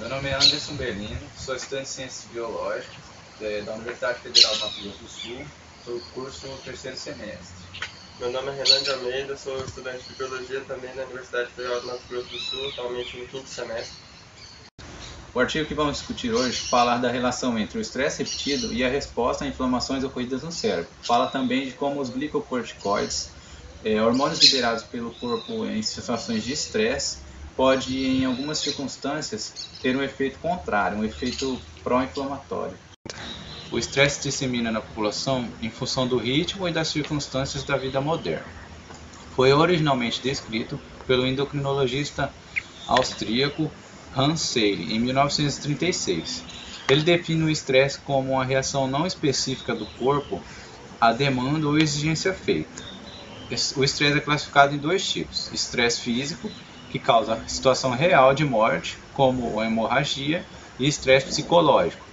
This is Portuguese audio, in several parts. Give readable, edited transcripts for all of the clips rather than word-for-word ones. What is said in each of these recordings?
Meu nome é Anderson Belino, sou estudante de Ciências Biológicas da Universidade Federal do Mato Grosso do Sul, do curso terceiro semestre. Meu nome é Renan de Almeida, sou estudante de Biologia também da Universidade Federal do Mato Grosso do Sul, atualmente no quinto semestre. O artigo que vamos discutir hoje fala da relação entre o estresse repetido e a resposta a inflamações ocorridas no cérebro. Fala também de como os glicocorticoides, hormônios liberados pelo corpo em situações de estresse, pode, em algumas circunstâncias, ter um efeito contrário, um efeito pró-inflamatório. O estresse se dissemina na população em função do ritmo e das circunstâncias da vida moderna. Foi originalmente descrito pelo endocrinologista austríaco Hans Selye, em 1936. Ele define o estresse como uma reação não específica do corpo à demanda ou exigência feita. O estresse é classificado em dois tipos: estresse físico, que causa situação real de morte, como a hemorragia, e estresse psicológico,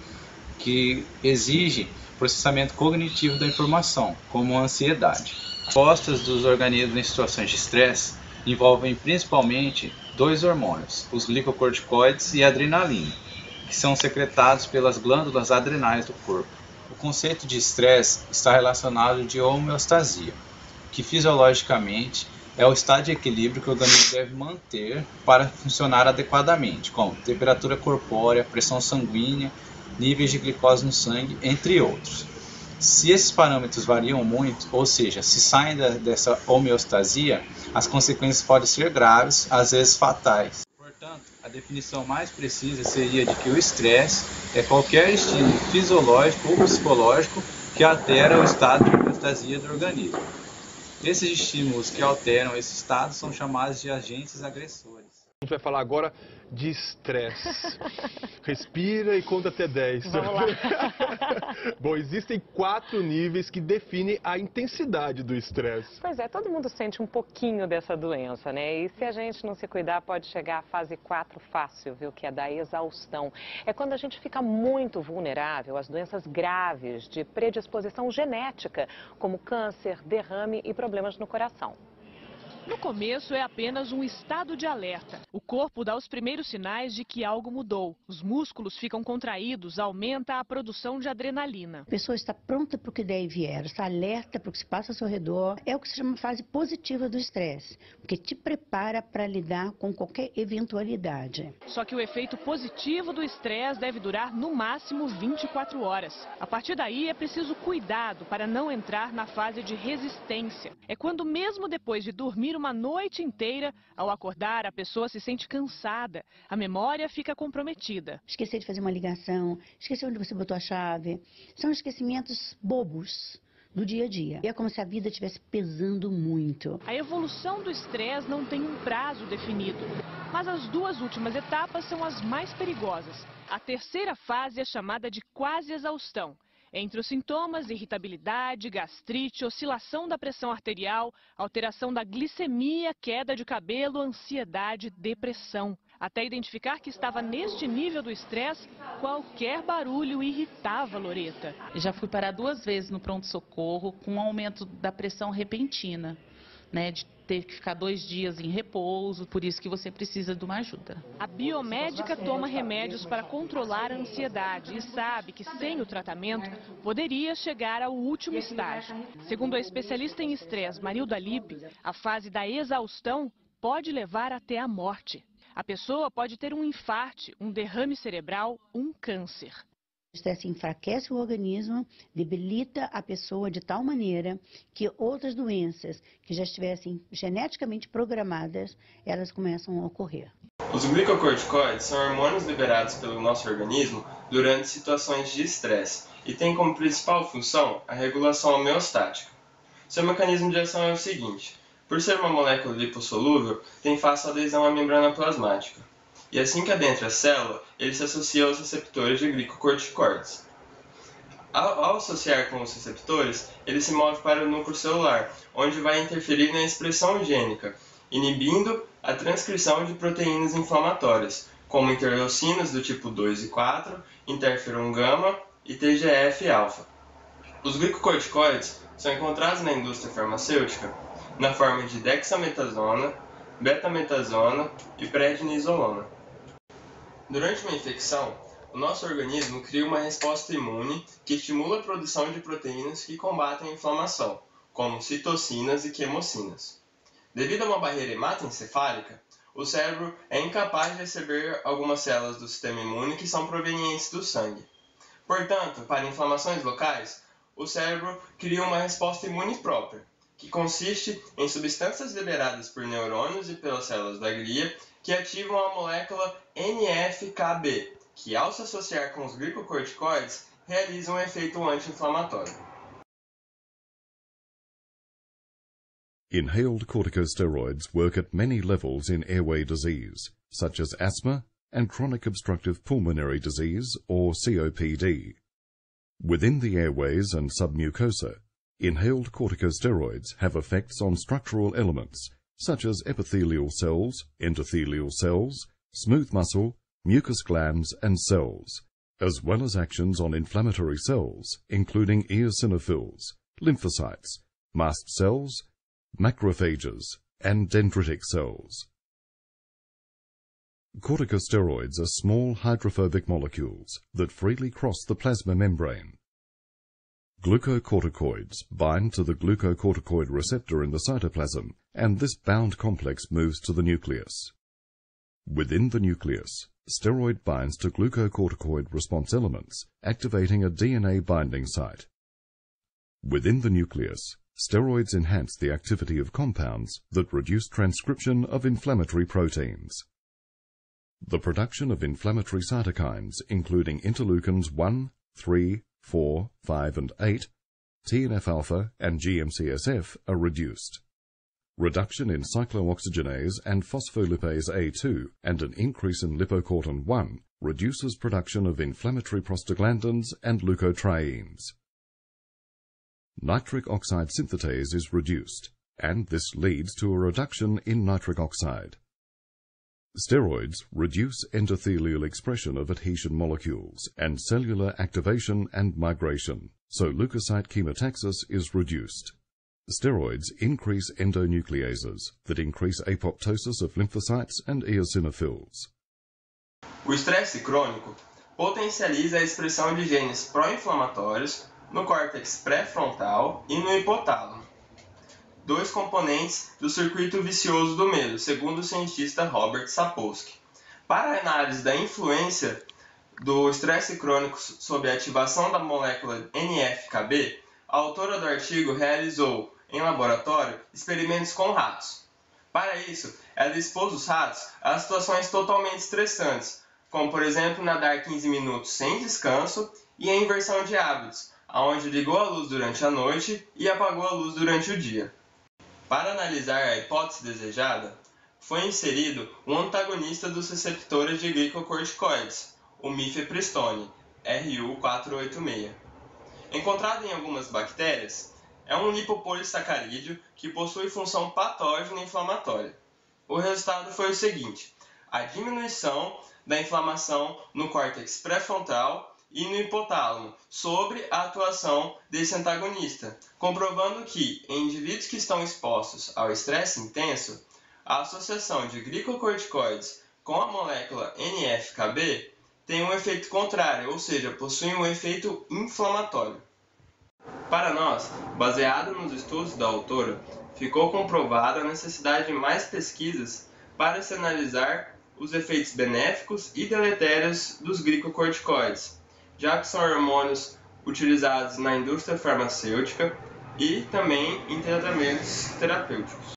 que exige processamento cognitivo da informação, como a ansiedade. As respostas dos organismos em situações de estresse envolvem principalmente dois hormônios, os glicocorticoides e a adrenalina, que são secretados pelas glândulas adrenais do corpo. O conceito de estresse está relacionado de homeostasia, que fisiologicamente é o estado de equilíbrio que o organismo deve manter para funcionar adequadamente, como temperatura corpórea, pressão sanguínea, níveis de glicose no sangue, entre outros. Se esses parâmetros variam muito, ou seja, se saem dessa homeostasia, as consequências podem ser graves, às vezes fatais. Portanto, a definição mais precisa seria de que o estresse é qualquer estímulo fisiológico ou psicológico que altera o estado de homeostasia do organismo. Esses estímulos que alteram esse estado são chamados de agentes agressores. A gente vai falar agora de estresse. Respira e conta até 10. Vamos lá. Bom, existem 4 níveis que definem a intensidade do estresse. Pois é, todo mundo sente um pouquinho dessa doença, né? E se a gente não se cuidar, pode chegar à fase 4 fácil, viu? Que é da exaustão. É quando a gente fica muito vulnerável às doenças graves de predisposição genética, como câncer, derrame e problemas no coração. No começo é apenas um estado de alerta. O corpo dá os primeiros sinais de que algo mudou. Os músculos ficam contraídos, aumenta a produção de adrenalina. A pessoa está pronta para o que der e vier, está alerta para o que se passa ao seu redor. É o que se chama fase positiva do estresse, porque te prepara para lidar com qualquer eventualidade. Só que o efeito positivo do estresse deve durar no máximo 24 horas. A partir daí é preciso cuidado para não entrar na fase de resistência. É quando mesmo depois de dormir uma noite inteira, ao acordar a pessoa se sente cansada, a memória fica comprometida. Esquecer de fazer uma ligação, esquecer onde você botou a chave, são esquecimentos bobos do dia a dia. É como se a vida estivesse pesando muito. A evolução do estresse não tem um prazo definido, mas as duas últimas etapas são as mais perigosas. A terceira fase é chamada de quase exaustão. Entre os sintomas, irritabilidade, gastrite, oscilação da pressão arterial, alteração da glicemia, queda de cabelo, ansiedade, depressão. Até identificar que estava neste nível do estresse, qualquer barulho irritava Loreta. Já fui parar 2 vezes no pronto-socorro com um aumento da pressão repentina, né, de ter que ficar 2 dias em repouso, por isso que você precisa de uma ajuda. A biomédica toma remédios para controlar a ansiedade e sabe que sem o tratamento poderia chegar ao último estágio. Segundo a especialista em estresse Marilda Lippe, a fase da exaustão pode levar até a morte. A pessoa pode ter um infarte, um derrame cerebral, um câncer. O estresse enfraquece o organismo, debilita a pessoa de tal maneira que outras doenças que já estivessem geneticamente programadas, elas começam a ocorrer. Os glicocorticoides são hormônios liberados pelo nosso organismo durante situações de estresse e têm como principal função a regulação homeostática. Seu mecanismo de ação é o seguinte: por ser uma molécula lipossolúvel, tem fácil adesão à membrana plasmática. E assim que adentra a célula, ele se associa aos receptores de glicocorticoides. Ao associar com os receptores, ele se move para o núcleo celular, onde vai interferir na expressão gênica, inibindo a transcrição de proteínas inflamatórias, como interleucinas do tipo 2 e 4, interferon gama e TGF-alfa. Os glicocorticoides são encontrados na indústria farmacêutica na forma de dexametasona, betametasona e prednisolona. Durante uma infecção, o nosso organismo cria uma resposta imune que estimula a produção de proteínas que combatem a inflamação, como citocinas e quimocinas. Devido a uma barreira hematoencefálica, o cérebro é incapaz de receber algumas células do sistema imune que são provenientes do sangue. Portanto, para inflamações locais, o cérebro cria uma resposta imune própria, que consiste em substâncias liberadas por neurônios e pelas células da glia que ativam a molécula NF-κB, que ao se associar com os glicocorticoides, realizam um efeito anti-inflamatório. Inhaled corticosteroids work at many levels in airway disease, such as asthma and chronic obstructive pulmonary disease, or COPD. Within the airways and submucosa, inhaled corticosteroids have effects on structural elements, such as epithelial cells, endothelial cells, smooth muscle, mucous glands and cells, as well as actions on inflammatory cells, including eosinophils, lymphocytes, mast cells, macrophages, and dendritic cells. Corticosteroids are small hydrophobic molecules that freely cross the plasma membrane. Glucocorticoids bind to the glucocorticoid receptor in the cytoplasm, and this bound complex moves to the nucleus. Within the nucleus, steroid binds to glucocorticoid response elements, activating a DNA binding site. Within the nucleus, steroids enhance the activity of compounds that reduce transcription of inflammatory proteins. The production of inflammatory cytokines, including interleukins 1, 3, 4, 5, and 8, TNF-alpha and GM-CSF are reduced. Reduction in cyclooxygenase and phospholipase A2 and an increase in lipocortin 1 reduces production of inflammatory prostaglandins and leukotrienes. Nitric oxide synthetase is reduced, and this leads to a reduction in nitric oxide. Steroids reduce endothelial expression of adhesion molecules and cellular activation and migration, so leukocyte chemotaxis is reduced. Steroids increase endonucleases that increase apoptosis of lymphocytes and eosinophils. O estresse crônico potencializa a expressão de genes pró-inflamatórios no córtex pré-frontal e no hipotálamo, dois componentes do circuito vicioso do medo, segundo o cientista Robert Sapolsky. Para a análise da influência do estresse crônico sobre a ativação da molécula NF-κB, a autora do artigo realizou, em laboratório, experimentos com ratos. Para isso, ela expôs os ratos a situações totalmente estressantes, como, por exemplo, nadar 15 minutos sem descanso e a inversão de hábitos, onde ligou a luz durante a noite e apagou a luz durante o dia. Para analisar a hipótese desejada, foi inserido um antagonista dos receptores de glicocorticoides, o mifepristone, RU486. Encontrado em algumas bactérias, é um lipopolissacarídeo que possui função patógena inflamatória. O resultado foi o seguinte: a diminuição da inflamação no córtex pré-frontal e no hipotálamo sobre a atuação desse antagonista, comprovando que, em indivíduos que estão expostos ao estresse intenso, a associação de glicocorticoides com a molécula NF-κB tem um efeito contrário, ou seja, possui um efeito inflamatório. Para nós, baseado nos estudos da autora, ficou comprovada a necessidade de mais pesquisas para se analisar os efeitos benéficos e deletérios dos glicocorticoides, já que são hormônios utilizados na indústria farmacêutica e também em tratamentos terapêuticos.